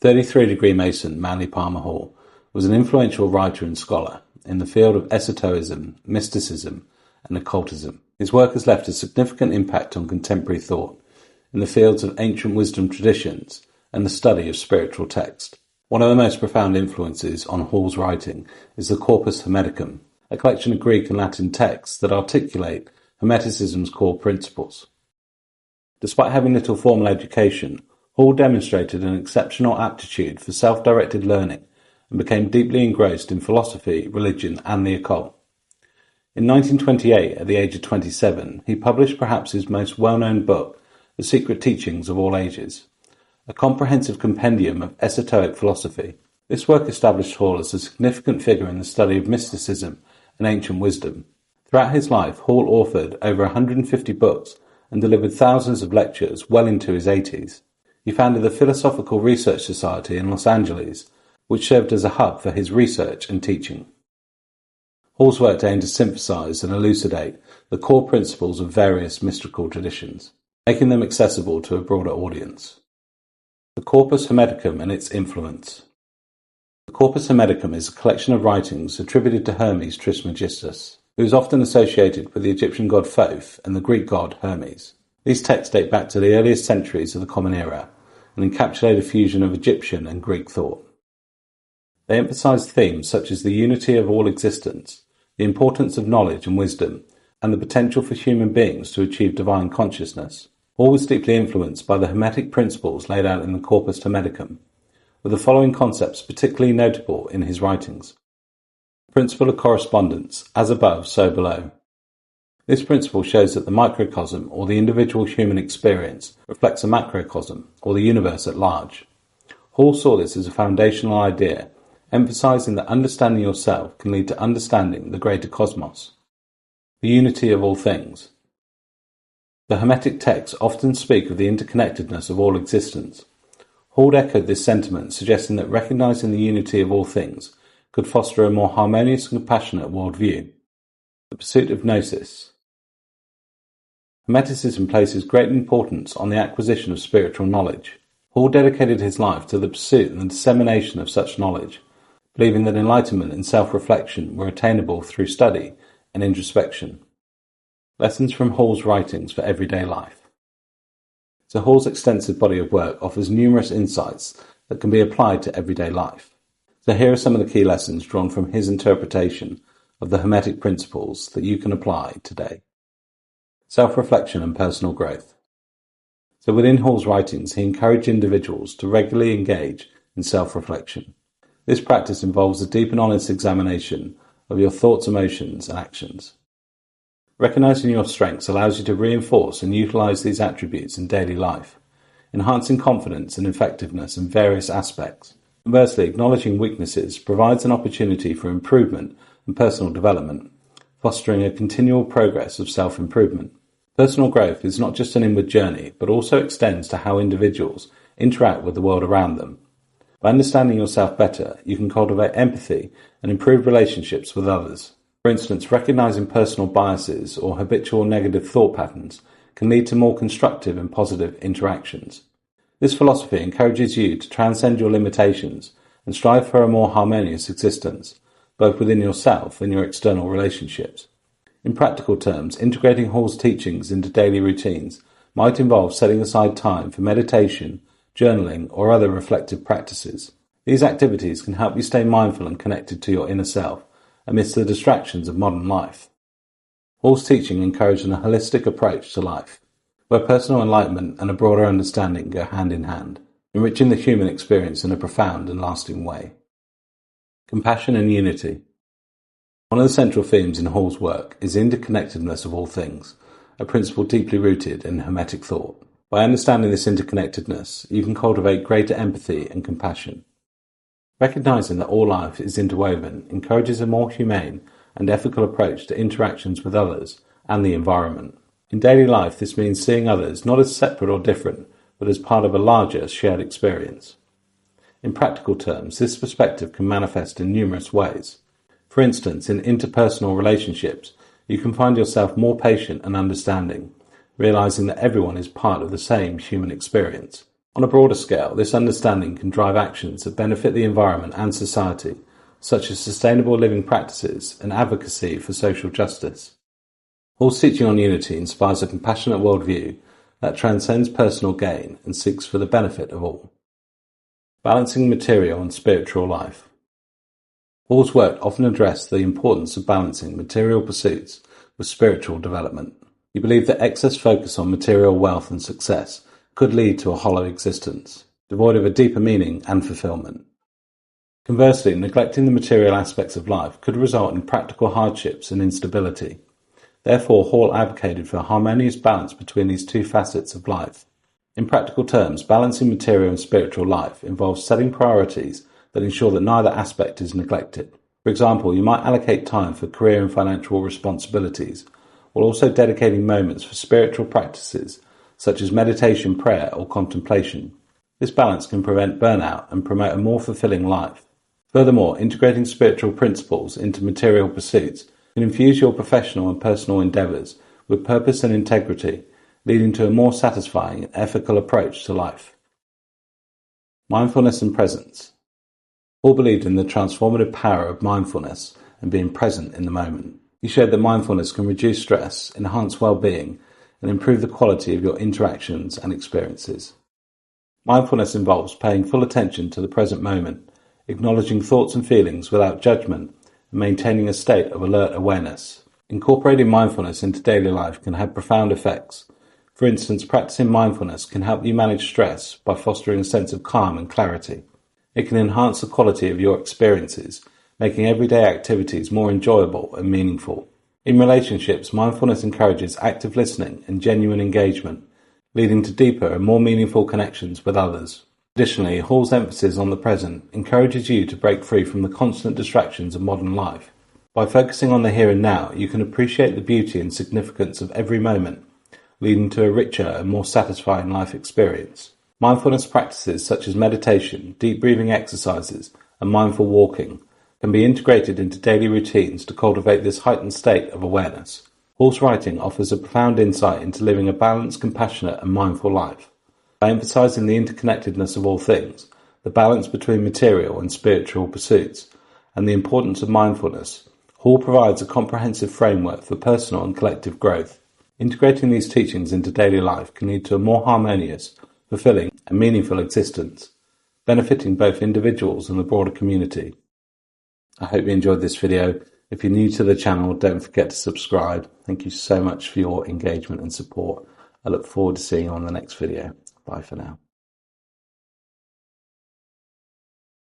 33-degree Mason Manly Palmer Hall was an influential writer and scholar in the field of esotericism, mysticism, and occultism. His work has left a significant impact on contemporary thought in the fields of ancient wisdom traditions and the study of spiritual text. One of the most profound influences on Hall's writing is the Corpus Hermeticum, a collection of Greek and Latin texts that articulate Hermeticism's core principles. Despite having little formal education, Hall demonstrated an exceptional aptitude for self-directed learning and became deeply engrossed in philosophy, religion, and the occult. In 1928, at the age of 27, he published perhaps his most well-known book, The Secret Teachings of All Ages, a comprehensive compendium of esoteric philosophy. This work established Hall as a significant figure in the study of mysticism and ancient wisdom. Throughout his life, Hall authored over 150 books and delivered thousands of lectures well into his 80s. He founded the Philosophical Research Society in Los Angeles, which served as a hub for his research and teaching. Hall's work aimed to synthesize and elucidate the core principles of various mystical traditions, making them accessible to a broader audience. The Corpus Hermeticum and its influence. The Corpus Hermeticum is a collection of writings attributed to Hermes Trismegistus, who is often associated with the Egyptian god Thoth and the Greek god Hermes. These texts date back to the earliest centuries of the Common Era and encapsulate a fusion of Egyptian and Greek thought. They emphasize themes such as the unity of all existence, the importance of knowledge and wisdom, and the potential for human beings to achieve divine consciousness. Hall was deeply influenced by the Hermetic principles laid out in the Corpus Hermeticum, with the following concepts particularly notable in his writings. Principle of correspondence, as above, so below. This principle shows that the microcosm, or the individual human experience, reflects a macrocosm, or the universe at large. Hall saw this as a foundational idea, emphasizing that understanding yourself can lead to understanding the greater cosmos, the unity of all things. The Hermetic texts often speak of the interconnectedness of all existence. Hall echoed this sentiment, suggesting that recognizing the unity of all things could foster a more harmonious and compassionate worldview. The pursuit of gnosis. Hermeticism places great importance on the acquisition of spiritual knowledge. Hall dedicated his life to the pursuit and the dissemination of such knowledge, believing that enlightenment and self-reflection were attainable through study and introspection. Lessons from Hall's writings for everyday life. So Hall's extensive body of work offers numerous insights that can be applied to everyday life. So here are some of the key lessons drawn from his interpretation of the Hermetic principles that you can apply today. Self-reflection and personal growth. So within Hall's writings, he encouraged individuals to regularly engage in self-reflection. This practice involves a deep and honest examination of your thoughts, emotions, and actions. Recognizing your strengths allows you to reinforce and utilize these attributes in daily life, enhancing confidence and effectiveness in various aspects. Conversely, acknowledging weaknesses provides an opportunity for improvement and personal development, fostering a continual progress of self-improvement. Personal growth is not just an inward journey, but also extends to how individuals interact with the world around them. By understanding yourself better, you can cultivate empathy and improve relationships with others. For instance, recognizing personal biases or habitual negative thought patterns can lead to more constructive and positive interactions. This philosophy encourages you to transcend your limitations and strive for a more harmonious existence, both within yourself and your external relationships. In practical terms, integrating Hall's teachings into daily routines might involve setting aside time for meditation, journaling, or other reflective practices. These activities can help you stay mindful and connected to your inner self amidst the distractions of modern life. Hall's teaching encouraged a holistic approach to life, where personal enlightenment and a broader understanding go hand in hand, enriching the human experience in a profound and lasting way. Compassion and unity. One of the central themes in Hall's work is the interconnectedness of all things, a principle deeply rooted in Hermetic thought. By understanding this interconnectedness, you can cultivate greater empathy and compassion. Recognizing that all life is interwoven encourages a more humane and ethical approach to interactions with others and the environment. In daily life, this means seeing others not as separate or different, but as part of a larger shared experience. In practical terms, this perspective can manifest in numerous ways. For instance, in interpersonal relationships, you can find yourself more patient and understanding, realizing that everyone is part of the same human experience. On a broader scale, this understanding can drive actions that benefit the environment and society, such as sustainable living practices and advocacy for social justice. Hall's teaching on unity inspires a compassionate worldview that transcends personal gain and seeks for the benefit of all. Balancing material and spiritual life. Hall's work often addressed the importance of balancing material pursuits with spiritual development. He believed that excess focus on material wealth and success could lead to a hollow existence, devoid of a deeper meaning and fulfillment. Conversely, neglecting the material aspects of life could result in practical hardships and instability. Therefore, Hall advocated for a harmonious balance between these two facets of life. In practical terms, balancing material and spiritual life involves setting priorities that ensure that neither aspect is neglected. For example, you might allocate time for career and financial responsibilities, while also dedicating moments for spiritual practices such as meditation, prayer, or contemplation. This balance can prevent burnout and promote a more fulfilling life. Furthermore, integrating spiritual principles into material pursuits can infuse your professional and personal endeavors with purpose and integrity, leading to a more satisfying and ethical approach to life. Mindfulness and presence. Hall believed in the transformative power of mindfulness and being present in the moment. He showed that mindfulness can reduce stress, enhance well-being, and improve the quality of your interactions and experiences. Mindfulness involves paying full attention to the present moment, acknowledging thoughts and feelings without judgment, and maintaining a state of alert awareness. Incorporating mindfulness into daily life can have profound effects. For instance, practicing mindfulness can help you manage stress by fostering a sense of calm and clarity. It can enhance the quality of your experiences, making everyday activities more enjoyable and meaningful. In relationships, mindfulness encourages active listening and genuine engagement, leading to deeper and more meaningful connections with others. Additionally, Hall's emphasis on the present encourages you to break free from the constant distractions of modern life. By focusing on the here and now, you can appreciate the beauty and significance of every moment, leading to a richer and more satisfying life experience. Mindfulness practices such as meditation, deep breathing exercises, and mindful walking can be integrated into daily routines to cultivate this heightened state of awareness. Hall's writing offers a profound insight into living a balanced, compassionate, and mindful life. By emphasizing the interconnectedness of all things, the balance between material and spiritual pursuits, and the importance of mindfulness, Hall provides a comprehensive framework for personal and collective growth. Integrating these teachings into daily life can lead to a more harmonious, fulfilling, and meaningful existence, benefiting both individuals and the broader community. I hope you enjoyed this video. If you're new to the channel, don't forget to subscribe. Thank you so much for your engagement and support. I look forward to seeing you on the next video. Bye for now.